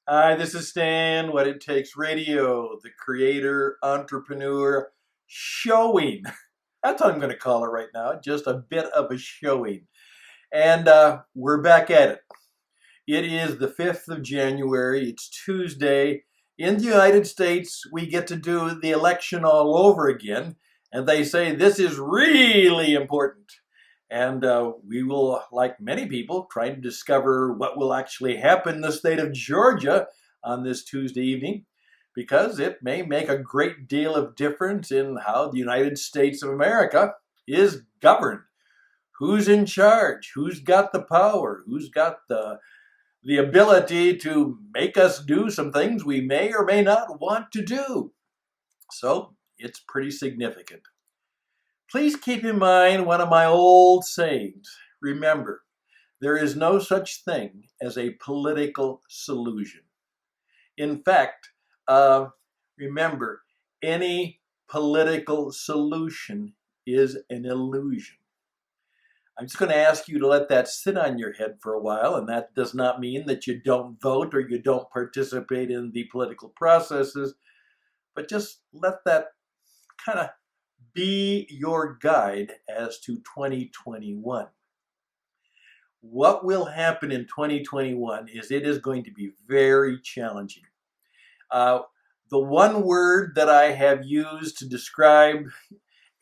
Hi, this is Stan, What It Takes Radio, the creator, entrepreneur, showing. That's what I'm going to call it right now, just a bit of a showing. And we're back at it. It is the 5th of January, it's Tuesday. In the United States, we get to do the election all over again, and they say this is really important. And we will, like many people, try to discover what will actually happen in the state of Georgia on this Tuesday evening, because it may make a great deal of difference in how the United States of America is governed. Who's in charge? Who's got the power? Who's got the ability to make us do some things we may or may not want to do? So it's pretty significant. Please keep in mind one of my old sayings. Remember, there is no such thing as a political solution. In fact, remember, any political solution is an illusion. I'm just going to ask you to let that sit on your head for a while, and that does not mean that you don't vote or you don't participate in the political processes, but just let that kind of be your guide as to 2021. What will happen in 2021 is it is going to be very challenging. The one word that I have used to describe,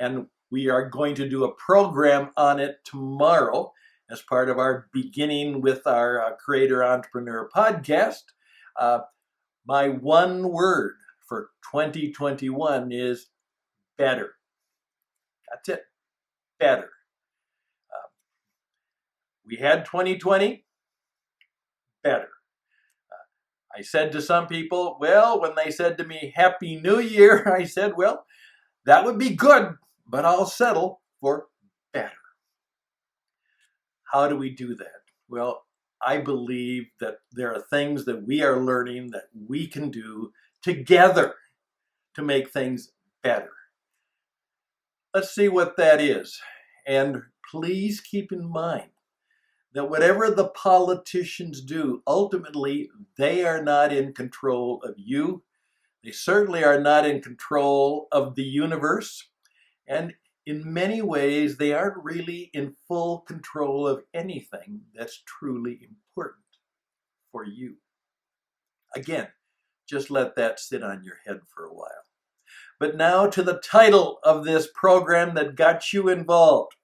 and we are going to do a program on it tomorrow as part of our beginning with our Creator Entrepreneur podcast. My one word for 2021 is better. That's it. Better. We had 2020. Better. I said to some people, well, when they said to me, Happy New Year, I said, well, that would be good, but I'll settle for better. How do we do that? Well, I believe that there are things that we are learning that we can do together to make things better. Let's see what that is. And please keep in mind that whatever the politicians do, ultimately, they are not in control of you. They certainly are not in control of the universe. And in many ways, they aren't really in full control of anything that's truly important for you. Again, just let that sit on your head for a while. But now to the title of this program that got you involved.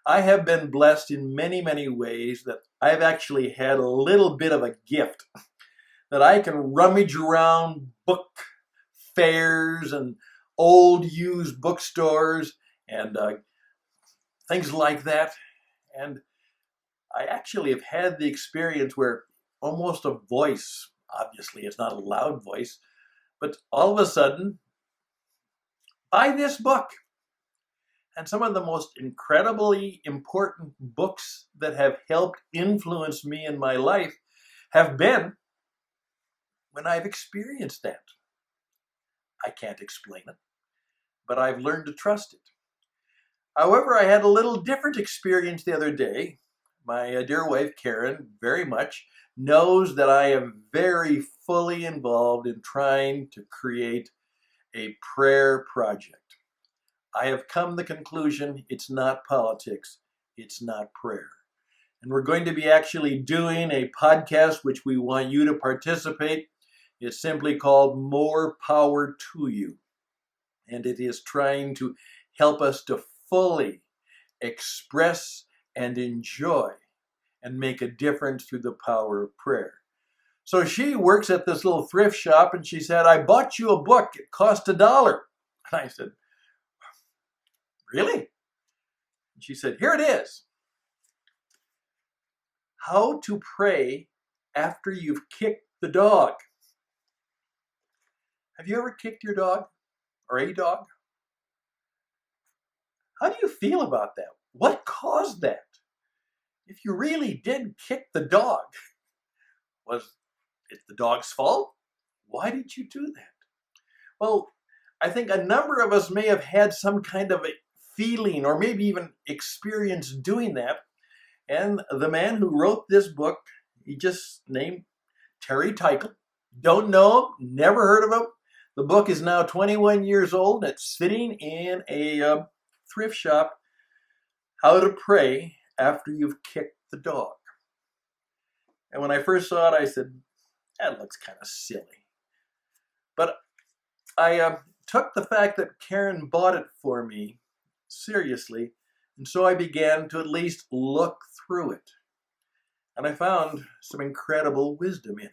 I have been blessed in many, many ways that I've actually had a little bit of a gift that I can rummage around book fairs and old used bookstores and things like that. And I actually have had the experience where almost a voice, obviously it's not a loud voice, but all of a sudden, buy this book. And some of the most incredibly important books that have helped influence me in my life have been when I've experienced that. I can't explain it, but I've learned to trust it. However, I had a little different experience the other day. My dear wife, Karen, very much knows that I am very fully involved in trying to create a prayer project. I have come to the conclusion it's not politics, it's not prayer. And we're going to be actually doing a podcast which we want you to participate. It's simply called More Power to You. And it is trying to help us to fully express and enjoy and make a difference through the power of prayer. So she works at this little thrift shop and she said, I bought you a book. It cost $1. And I said, really? And she said, here it is. How to pray after you've kicked the dog. Have you ever kicked your dog or a dog? How do you feel about that? What caused that? If you really did kick the dog, was it the dog's fault? Why did you do that? Well, I think a number of us may have had some kind of a feeling or maybe even experience doing that. And the man who wrote this book, he just named Terry Teichl. Don't know him, never heard of him. The book is now 21 years old. It's sitting in a thrift shop. How to Pray After You've Kicked the Dog. And when I first saw it, I said, that looks kind of silly. But I took the fact that Karen bought it for me seriously, and so I began to at least look through it. And I found some incredible wisdom in it.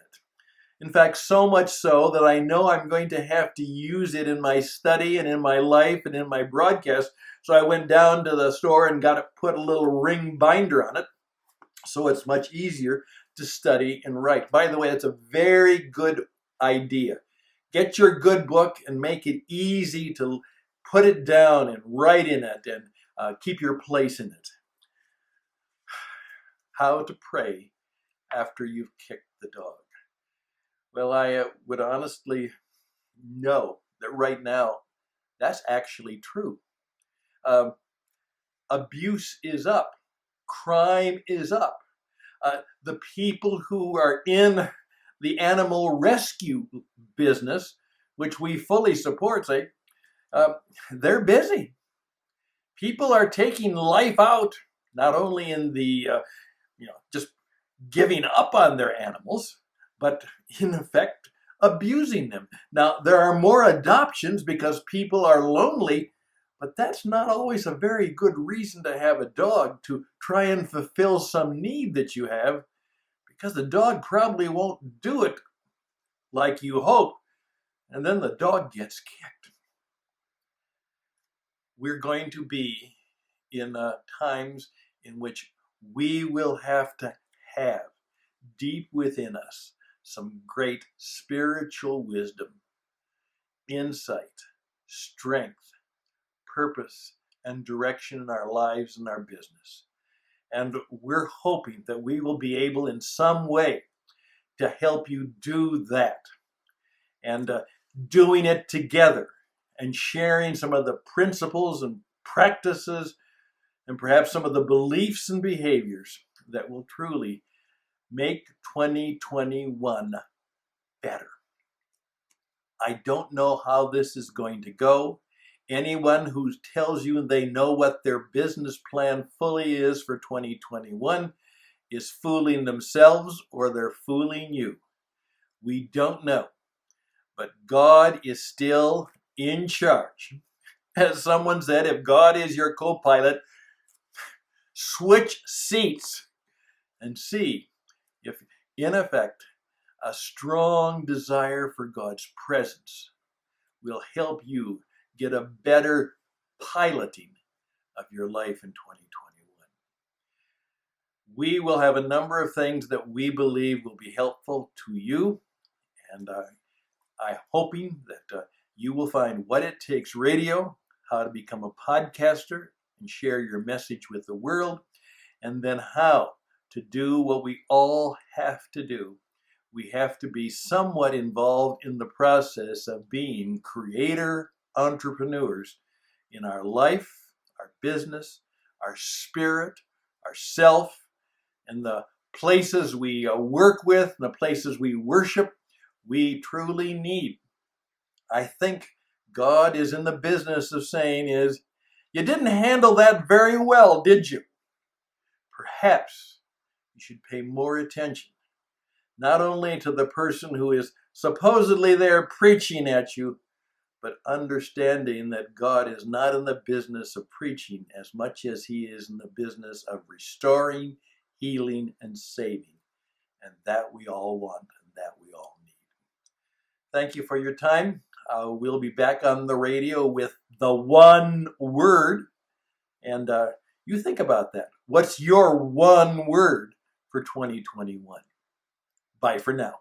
In fact, so much so that I know I'm going to have to use it in my study and in my life and in my broadcast. So I went down to the store and got it, put a little ring binder on it, so it's much easier to study and write. By the way, it's a very good idea. Get your good book and make it easy to put it down and write in it and keep your place in it. How to Pray After You've Kicked the Dog. Well, I would honestly know that right now that's actually true. Abuse is up. Crime is up. The people who are in the animal rescue business, which we fully support, say, they're busy. People are taking life out, not only in the, just giving up on their animals, but in effect, abusing them. Now, there are more adoptions because people are lonely, but that's not always a very good reason to have a dog, to try and fulfill some need that you have, because the dog probably won't do it like you hope, and then the dog gets kicked. We're going to be in times in which we will have to have deep within us some great spiritual wisdom, insight, strength, purpose, and direction in our lives and our business. And we're hoping that we will be able in some way to help you do that. And doing it together and sharing some of the principles and practices and perhaps some of the beliefs and behaviors that will truly make 2021 better. I don't know how this is going to go. Anyone who tells you they know what their business plan fully is for 2021 is fooling themselves, or they're fooling you. We don't know. But God is still in charge. As someone said, if God is your co-pilot, switch seats and see if, in effect, a strong desire for God's presence will help you get a better piloting of your life in 2021. We will have a number of things that we believe will be helpful to you, and I'm hoping that you will find What It Takes Radio, how to become a podcaster and share your message with the world, and then how to do what we all have to do. We have to be somewhat involved in the process of being creator entrepreneurs in our life, our business, our spirit, our self, and the places we work with, and the places we worship. We truly need. I think God is in the business of saying is, you didn't handle that very well, did you? Perhaps you should pay more attention, not only to the person who is supposedly there preaching at you, but understanding that God is not in the business of preaching as much as he is in the business of restoring, healing, and saving. And that we all want, and that we all need. Thank you for your time. We'll be back on the radio with the one word. And you think about that. What's your one word for 2021? Bye for now.